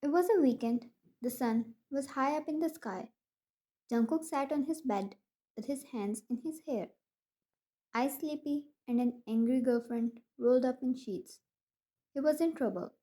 It was a weekend. The sun was high up in the sky. Jungkook sat on his bed with his hands in his hair, eyes sleepy and an angry girlfriend rolled up in sheets. He was in trouble,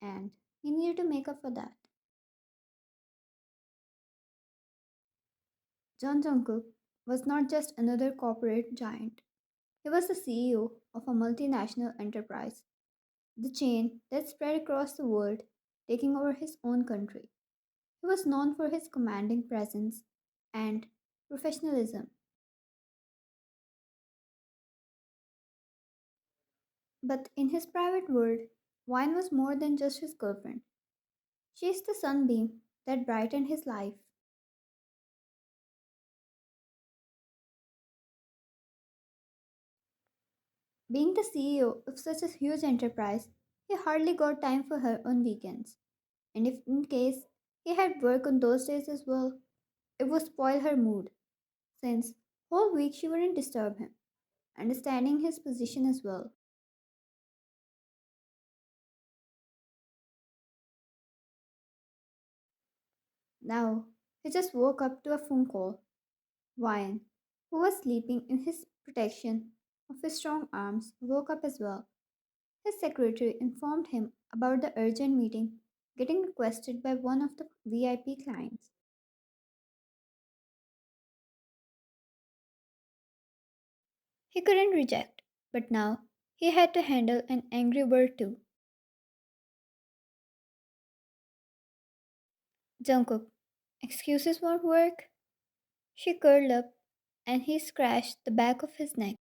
and he needed to make up for that. John Jungkook was not just another corporate giant. He was the CEO of a multinational enterprise, the chain that spread across the world, taking over his own country. He was known for his commanding presence and professionalism. But in his private world, wine was more than just his girlfriend. She is the sunbeam that brightened his life. Being the CEO of such a huge enterprise, he hardly got time for her on weekends. And if in case he had work on those days as well, it would spoil her mood, since whole week she wouldn't disturb him, understanding his position as well. Now, he just woke up to a phone call. Wyan, who was sleeping in his protection of his strong arms, woke up as well. His secretary informed him about the urgent meeting getting requested by one of the VIP clients. He couldn't reject, but now he had to handle an angry bird too. Jungkook, excuses won't work? She curled up and he scratched the back of his neck.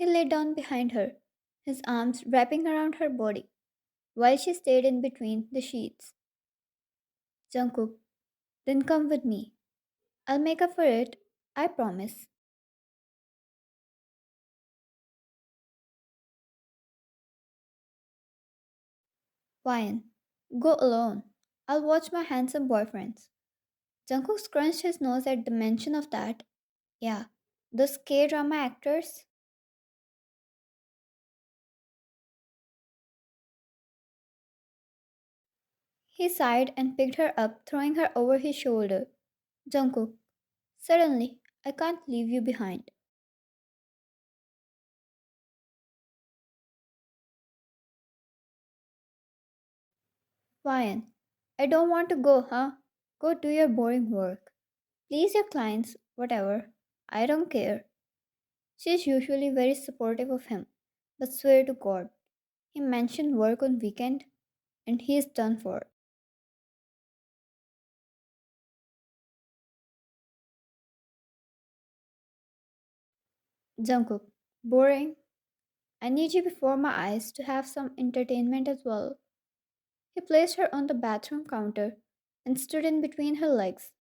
He lay down behind her, his arms wrapping around her body, while she stayed in between the sheets. Jungkook, then come with me. I'll make up for it, I promise. Fine. Go alone. I'll watch my handsome boyfriends. Jungkook scrunched his nose at the mention of that. Yeah, those K-drama actors. He sighed and picked her up, throwing her over his shoulder. Jungkook, suddenly, I can't leave you behind. Fine. I don't want to go, huh? Go do your boring work. Please your clients, whatever. I don't care. She's usually very supportive of him, but swear to God, he mentioned work on weekend and he is done for. Jungkook, boring. I need you before my eyes to have some entertainment as well. He placed her on the bathroom counter and stood in between her legs.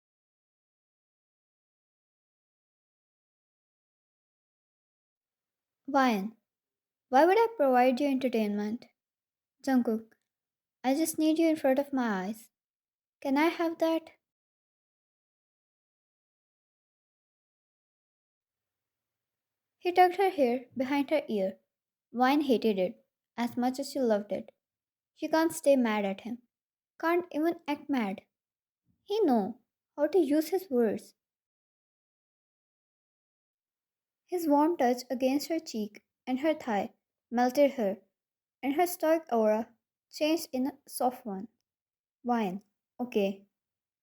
Why? Why would I provide you entertainment? Jungkook, I just need you in front of my eyes. Can I have that? He tucked her hair behind her ear. Vine hated it as much as she loved it. She can't stay mad at him. Can't even act mad. He know how to use his words. His warm touch against her cheek and her thigh melted her, and her stoic aura changed in a soft one. Wine. Okay,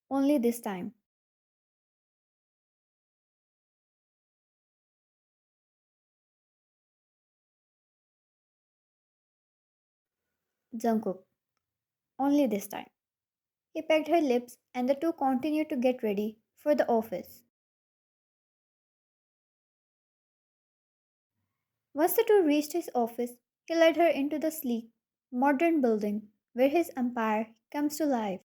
only this time. Jungkook. Only this time. He pecked her lips and the two continued to get ready for the office. Once the two reached his office, he led her into the sleek, modern building where his empire comes to life.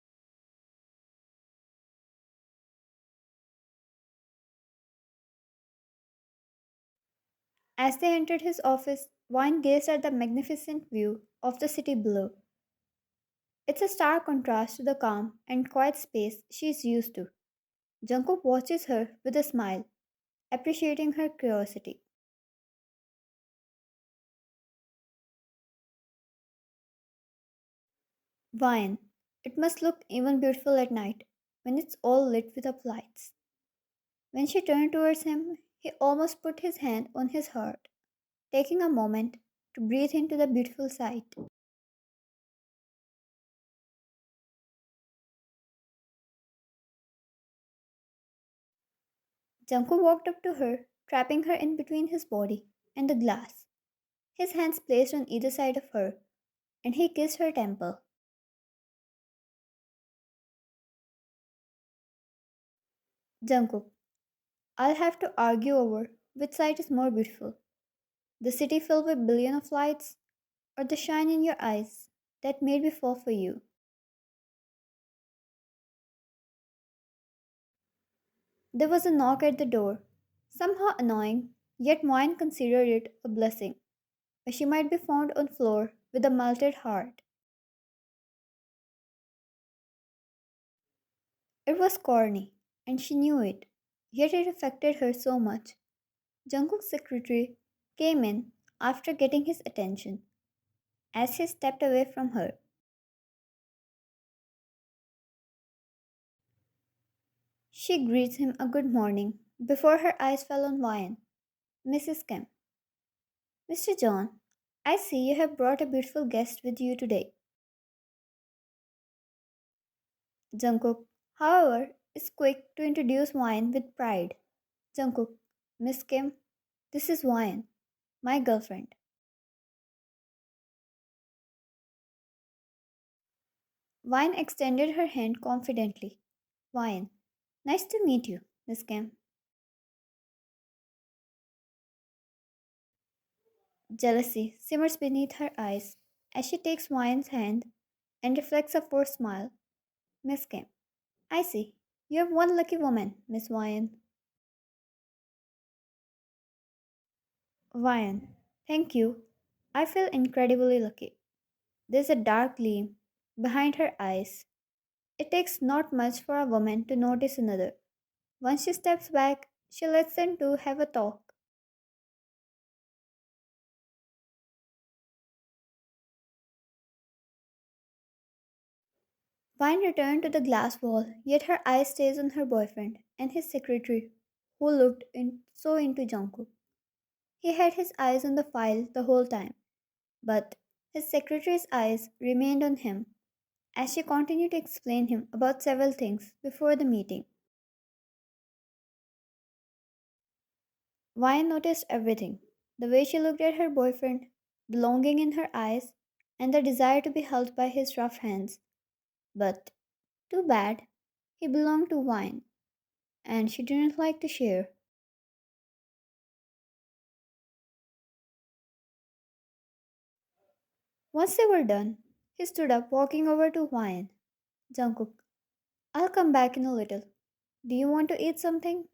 As they entered his office, Wine gazed at the magnificent view of the city below. It's a stark contrast to the calm and quiet space she is used to. Jungkook watches her with a smile, appreciating her curiosity. Wine. It must look even beautiful at night when it's all lit with up lights. When she turned towards him, he almost put his hand on his heart, taking a moment to breathe into the beautiful sight. Jungkook walked up to her, trapping her in between his body and the glass, his hands placed on either side of her, and he kissed her temple. Jungkook, I'll have to argue over which side is more beautiful. The city filled with billion of lights, or the shine in your eyes that made me fall for you. There was a knock at the door, somehow annoying, yet Moine considered it a blessing, as she might be found on floor with a melted heart. It was corny, and she knew it, yet it affected her so much. Jungkook's secretary came in after getting his attention. As he stepped away from her, she greets him a good morning before her eyes fell on Wyan. Mrs. Kim. Mr. John, I see you have brought a beautiful guest with you today. Jungkook, however, is quick to introduce Wyan with pride. Jungkook, Miss Kim, this is Wyan, my girlfriend. Wyan extended her hand confidently. Wyan, nice to meet you, Miss Kim. Jealousy simmers beneath her eyes as she takes Wyan's hand and reflects a forced smile. Miss Kim, I see. You're one lucky woman, Miss Wyan. Wyan, thank you. I feel incredibly lucky. There's a dark gleam behind her eyes. It takes not much for a woman to notice another. Once she steps back, she lets them two have a talk. Vine returned to the glass wall, yet her eyes stays on her boyfriend and his secretary, who looked so into Jungkook. He had his eyes on the file the whole time, but his secretary's eyes remained on him as she continued to explain him about several things before the meeting. Vine noticed everything, the way she looked at her boyfriend, the longing in her eyes, and the desire to be held by his rough hands. But too bad, he belonged to Vine, and she didn't like to share. Once they were done, he stood up, walking over to Vine. Jungkook, I'll come back in a little. Do you want to eat something?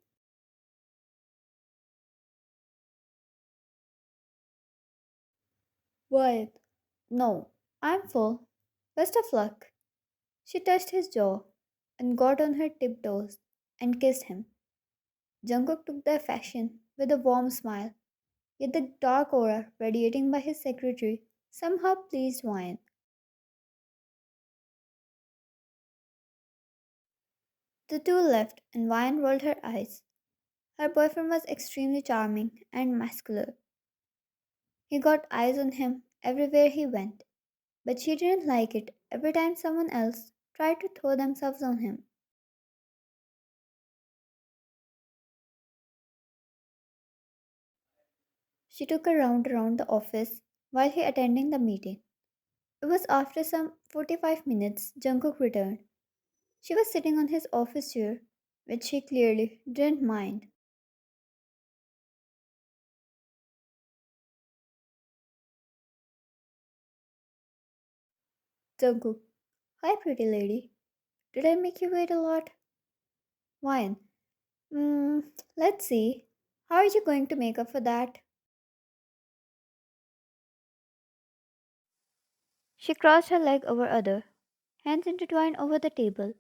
Wyatt. No, I'm full. Best of luck. She touched his jaw and got on her tiptoes and kissed him. Jungkook took the affection with a warm smile, yet the dark aura radiating by his secretary somehow pleased Wyan. The two left, and Wyan rolled her eyes. Her boyfriend was extremely charming and muscular. He got eyes on him everywhere he went, but she didn't like it every time someone else tried to throw themselves on him. She took a round around the office while he attending the meeting. It was after some 45 minutes Jungkook returned. She was sitting on his office chair, which she clearly didn't mind. Jungkook, hi pretty lady. Did I make you wait a lot? Wine. Let's see. How are you going to make up for that? She crossed her leg over other, hands intertwined over the table,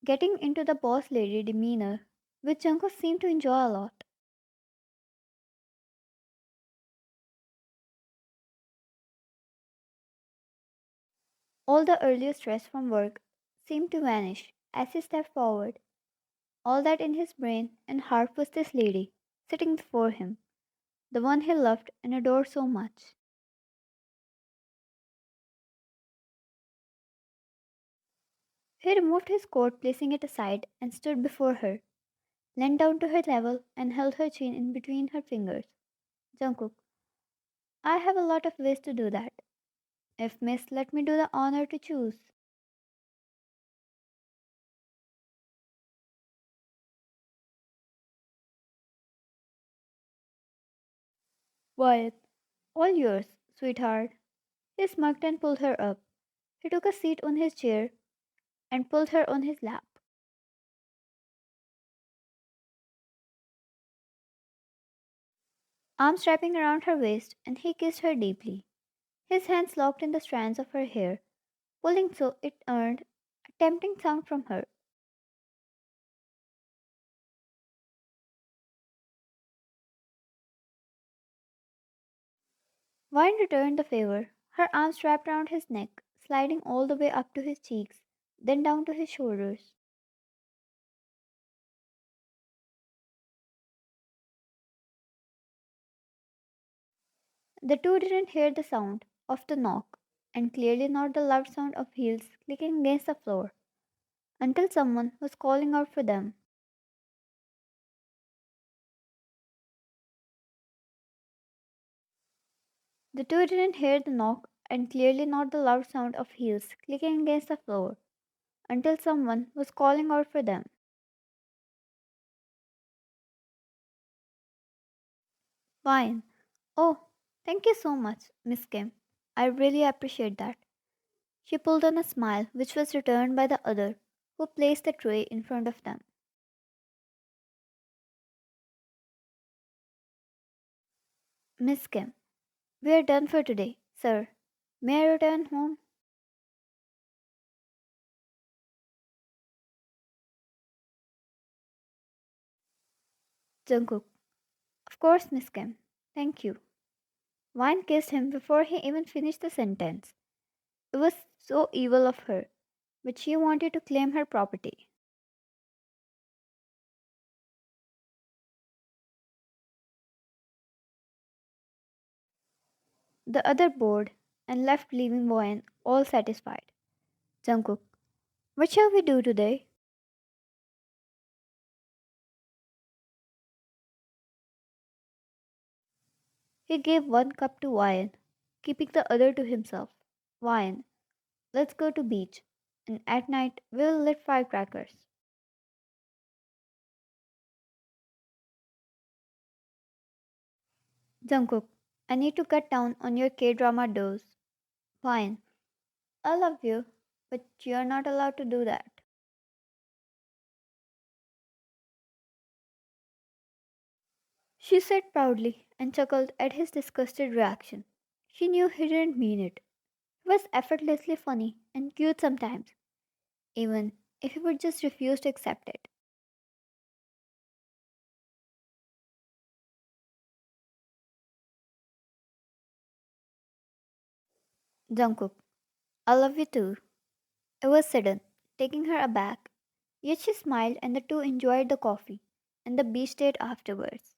getting into the boss lady demeanor, which Jungkook seemed to enjoy a lot. All the earlier stress from work seemed to vanish as he stepped forward. All that in his brain and heart was this lady sitting before him, the one he loved and adored so much. He removed his coat, placing it aside, and stood before her, leaned down to her level, and held her chin in between her fingers. Jungkook, I have a lot of ways to do that. If Miss let me do the honor to choose. Wyatt, all yours, sweetheart. He smirked and pulled her up. He took a seat on his chair and pulled her on his lap. Arms wrapping around her waist, and he kissed her deeply. His hands locked in the strands of her hair, pulling so it earned a tempting sound from her. Vine returned the favor, her arms wrapped around his neck, sliding all the way up to his cheeks, then down to his shoulders. The two didn't hear the sound of the knock, and clearly not the loud sound of heels clicking against the floor, until someone was calling out for them. The two didn't hear the knock, and clearly not the loud sound of heels clicking against the floor, until someone was calling out for them. Fine. Oh, thank you so much, Miss Kim. I really appreciate that. She pulled on a smile, which was returned by the other, who placed the tray in front of them. Miss Kim, we are done for today, sir. May I return home? Jungkook, of course, Miss Kim. Thank you. Wine kissed him before he even finished the sentence. It was so evil of her, but she wanted to claim her property. The other bowed and left, leaving Wine all satisfied. Jungkook, what shall we do today? He gave one cup to Wine, keeping the other to himself. Wine, let's go to beach, and at night we'll lit firecrackers. Jungkook, I need to cut down on your K-drama dose. Fine, I love you, but you're not allowed to do that. She said proudly and chuckled at his disgusted reaction. She knew he didn't mean it. He was effortlessly funny and cute sometimes, even if he would just refuse to accept it. Jungkook, I love you too. It was sudden, taking her aback, yet she smiled and the two enjoyed the coffee and the beach date afterwards.